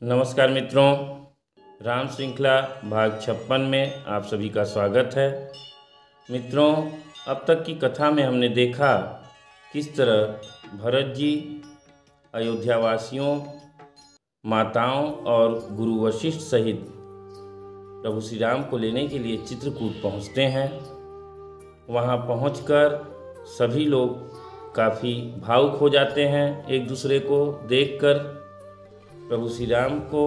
नमस्कार मित्रों, राम श्रृंखला भाग 56 में आप सभी का स्वागत है। मित्रों, अब तक की कथा में हमने देखा किस तरह भरत जी अयोध्यावासियों, माताओं और गुरु वशिष्ठ सहित प्रभु श्री राम को लेने के लिए चित्रकूट पहुंचते हैं। वहां पहुंचकर सभी लोग काफ़ी भावुक हो जाते हैं। एक दूसरे को देखकर प्रभु श्री राम को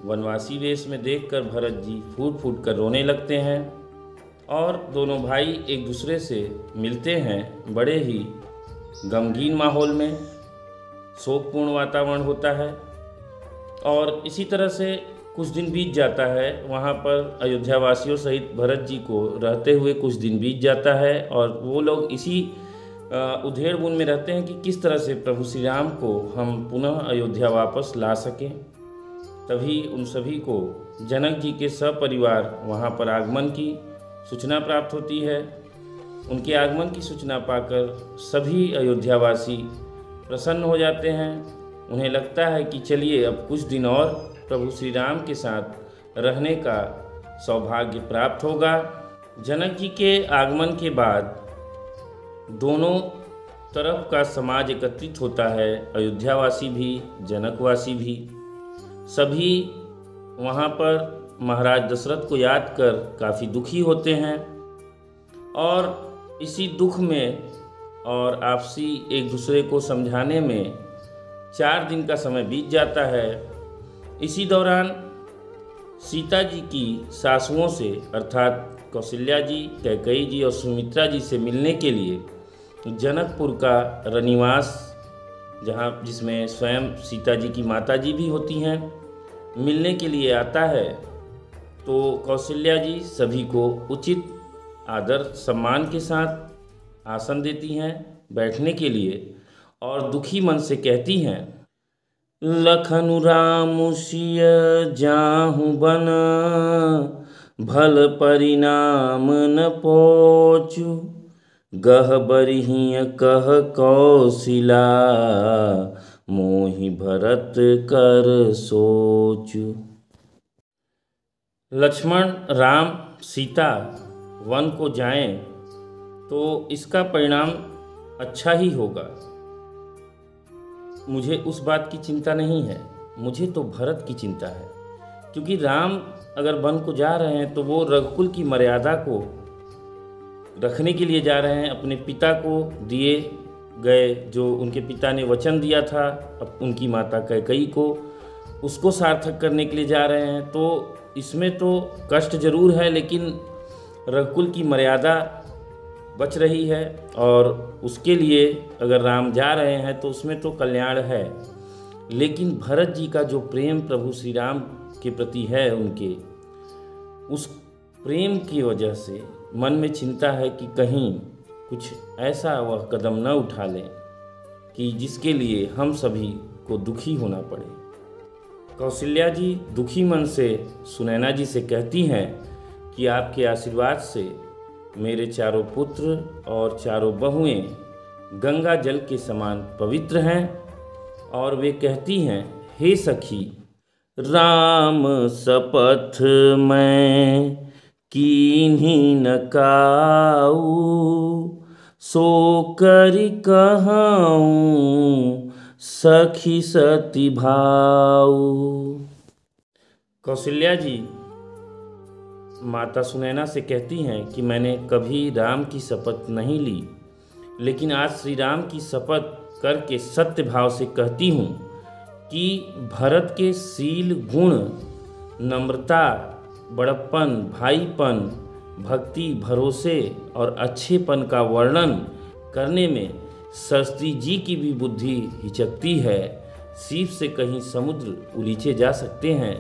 वनवासी वेश में देखकर भरत जी फूट फूट कर रोने लगते हैं और दोनों भाई एक दूसरे से मिलते हैं। बड़े ही गमगीन माहौल में शोकपूर्ण वातावरण होता है और इसी तरह से कुछ दिन बीत जाता है। वहाँ पर अयोध्यावासियों सहित भरत जी को रहते हुए कुछ दिन बीत जाता है और वो लोग इसी उधेड़ बुन में रहते हैं कि किस तरह से प्रभु श्री राम को हम पुनः अयोध्या वापस ला सकें। तभी उन सभी को जनक जी के सपरिवार वहाँ पर आगमन की सूचना प्राप्त होती है। उनके आगमन की सूचना पाकर सभी अयोध्यावासी प्रसन्न हो जाते हैं। उन्हें लगता है कि चलिए अब कुछ दिन और प्रभु श्री राम के साथ रहने का सौभाग्य प्राप्त होगा। जनक जी के आगमन के बाद दोनों तरफ का समाज एकत्रित होता है, अयोध्यावासी भी, जनकवासी भी। सभी वहाँ पर महाराज दशरथ को याद कर काफ़ी दुखी होते हैं और इसी दुख में और आपसी एक दूसरे को समझाने में 4 दिन का समय बीत जाता है। इसी दौरान सीता जी की सासुओं से अर्थात कौशल्या जी, कैकेयी जी और सुमित्रा जी से मिलने के लिए जनकपुर का रनिवास, जिसमें स्वयं सीता जी की माता जी भी होती हैं, मिलने के लिए आता है। तो कौशल्या जी सभी को उचित आदर सम्मान के साथ आसन देती हैं बैठने के लिए और दुखी मन से कहती हैं, लखनु राम सिय जाहु बन, भल परिणाम न पोचु, गह बरिहिय कह कौशिला, मोहि भरत कर सोचु। लक्ष्मण, राम, सीता वन को जाएं तो इसका परिणाम अच्छा ही होगा। मुझे उस बात की चिंता नहीं है, मुझे तो भरत की चिंता है। क्योंकि राम अगर वन को जा रहे हैं तो वो रघुकुल की मर्यादा को रखने के लिए जा रहे हैं। अपने पिता को दिए गए, जो उनके पिता ने वचन दिया था अब उनकी माता कैकेयी को, उसको सार्थक करने के लिए जा रहे हैं। तो इसमें तो कष्ट जरूर है, लेकिन रघुकुल की मर्यादा बच रही है और उसके लिए अगर राम जा रहे हैं तो उसमें तो कल्याण है। लेकिन भरत जी का जो प्रेम प्रभु श्री राम के प्रति है, उनके उस प्रेम की वजह से मन में चिंता है कि कहीं कुछ ऐसा वह कदम न उठा लें कि जिसके लिए हम सभी को दुखी होना पड़े। कौशल्या जी दुखी मन से सुनैना जी से कहती हैं कि आपके आशीर्वाद से मेरे चारों पुत्र और चारों बहुएं गंगा जल के समान पवित्र हैं। और वे कहती हैं, हे सखी, राम शपथ मैं कीन्ही न काऊ, सो करि कहाऊँ सखी सती भाऊ। कौशल्या जी माता सुनैना से कहती हैं कि मैंने कभी राम की शपथ नहीं ली, लेकिन आज श्री राम की शपथ करके सत्य भाव से कहती हूँ कि भरत के शील, गुण, नम्रता, बड़प्पन, भाईपन, भक्ति, भरोसे और अच्छेपन का वर्णन करने में शास्त्री जी की भी बुद्धि हिचकती है। सीप से कहीं समुद्र उलीचे जा सकते हैं।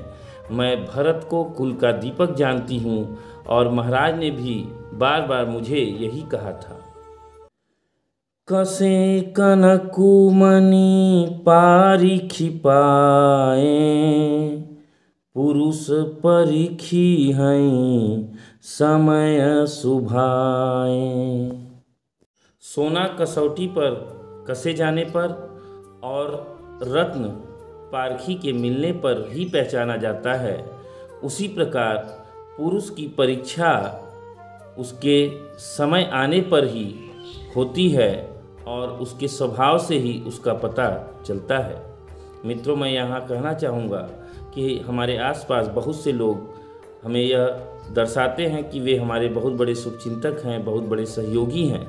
मैं भरत को कुल का दीपक जानती हूँ और महाराज ने भी बार बार मुझे यही कहा था। कसे कनकुमनि पारिखि पाए, पुरुष परिखी हैं समय सुभाए। सोना कसौटी पर कसे जाने पर और रत्न पारखी के मिलने पर ही पहचाना जाता है, उसी प्रकार पुरुष की परीक्षा उसके समय आने पर ही होती है और उसके स्वभाव से ही उसका पता चलता है। मित्रों, मैं यहाँ कहना चाहूँगा कि हमारे आसपास बहुत से लोग हमें यह दर्शाते हैं कि वे हमारे बहुत बड़े शुभचिंतक हैं, बहुत बड़े सहयोगी हैं,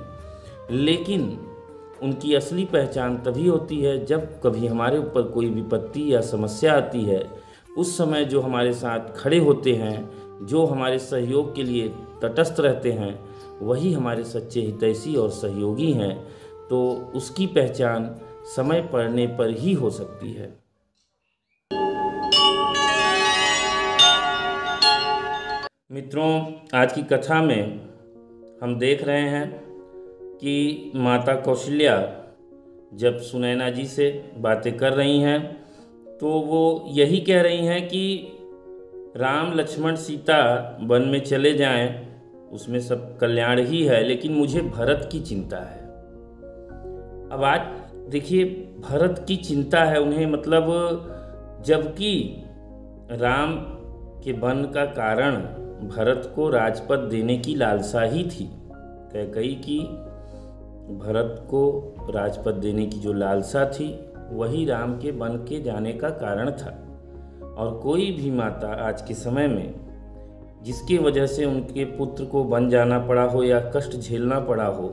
लेकिन उनकी असली पहचान तभी होती है जब कभी हमारे ऊपर कोई विपत्ति या समस्या आती है। उस समय जो हमारे साथ खड़े होते हैं, जो हमारे सहयोग के लिए तटस्थ रहते हैं, वही हमारे सच्चे हितैषी और सहयोगी हैं। तो उसकी पहचान समय पड़ने पर ही हो सकती है। मित्रों, आज की कथा में हम देख रहे हैं कि माता कौशल्या जब सुनैना जी से बातें कर रही हैं तो वो यही कह रही हैं कि राम लक्ष्मण सीता वन में चले जाएं, उसमें सब कल्याण ही है, लेकिन मुझे भरत की चिंता है। अब आज देखिए, भरत की चिंता है उन्हें, मतलब जबकि राम के वन का कारण भरत को राजपद देने की लालसा ही थी। कैकेयी की भरत को राजपद देने की जो लालसा थी वही राम के वन के जाने का कारण था। और कोई भी माता आज के समय में जिसकी वजह से उनके पुत्र को वन जाना पड़ा हो या कष्ट झेलना पड़ा हो,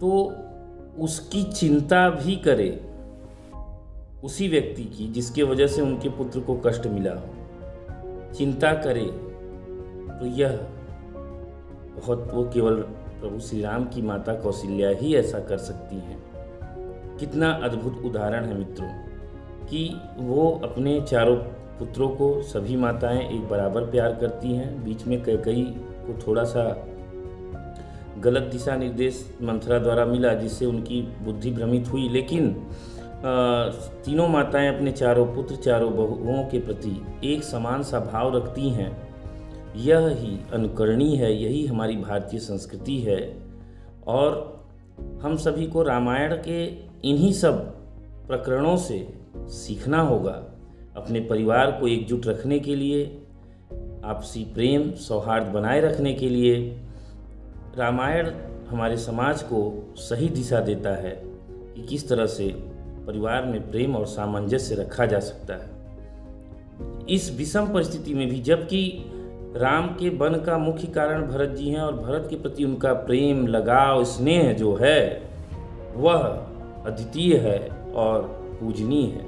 तो उसकी चिंता भी करे उसी व्यक्ति की जिसके वजह से उनके पुत्र को कष्ट मिला हो, चिंता करे, तो यह वो केवल प्रभु श्री राम की माता कौशल्या ही ऐसा कर सकती हैं। कितना अद्भुत उदाहरण है मित्रों कि वो अपने चारों पुत्रों को सभी माताएं एक बराबर प्यार करती हैं। बीच में कैकेयी को थोड़ा सा गलत दिशा निर्देश मंथरा द्वारा मिला जिससे उनकी बुद्धि भ्रमित हुई, लेकिन तीनों माताएं अपने चारों पुत्र चारों बहुओं के प्रति एक समान सा भाव रखती हैं। यह ही अनुकरणीय है, यही हमारी भारतीय संस्कृति है। और हम सभी को रामायण के इन्हीं सब प्रकरणों से सीखना होगा। अपने परिवार को एकजुट रखने के लिए, आपसी प्रेम सौहार्द बनाए रखने के लिए रामायण हमारे समाज को सही दिशा देता है कि किस तरह से परिवार में प्रेम और सामंजस्य रखा जा सकता है। इस विषम परिस्थिति में भी, जबकि राम के वन का मुख्य कारण भरत जी हैं और भरत के प्रति उनका प्रेम, लगाव, स्नेह जो है वह अद्वितीय है और पूजनीय है।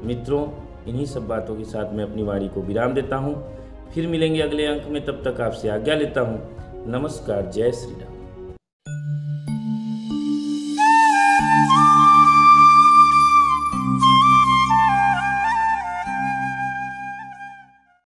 मित्रों, इन्हीं सब बातों के साथ मैं अपनी वाणी को विराम देता हूँ। फिर मिलेंगे अगले अंक में, तब तक आपसे आज्ञा लेता हूँ। नमस्कार। जय श्री राम।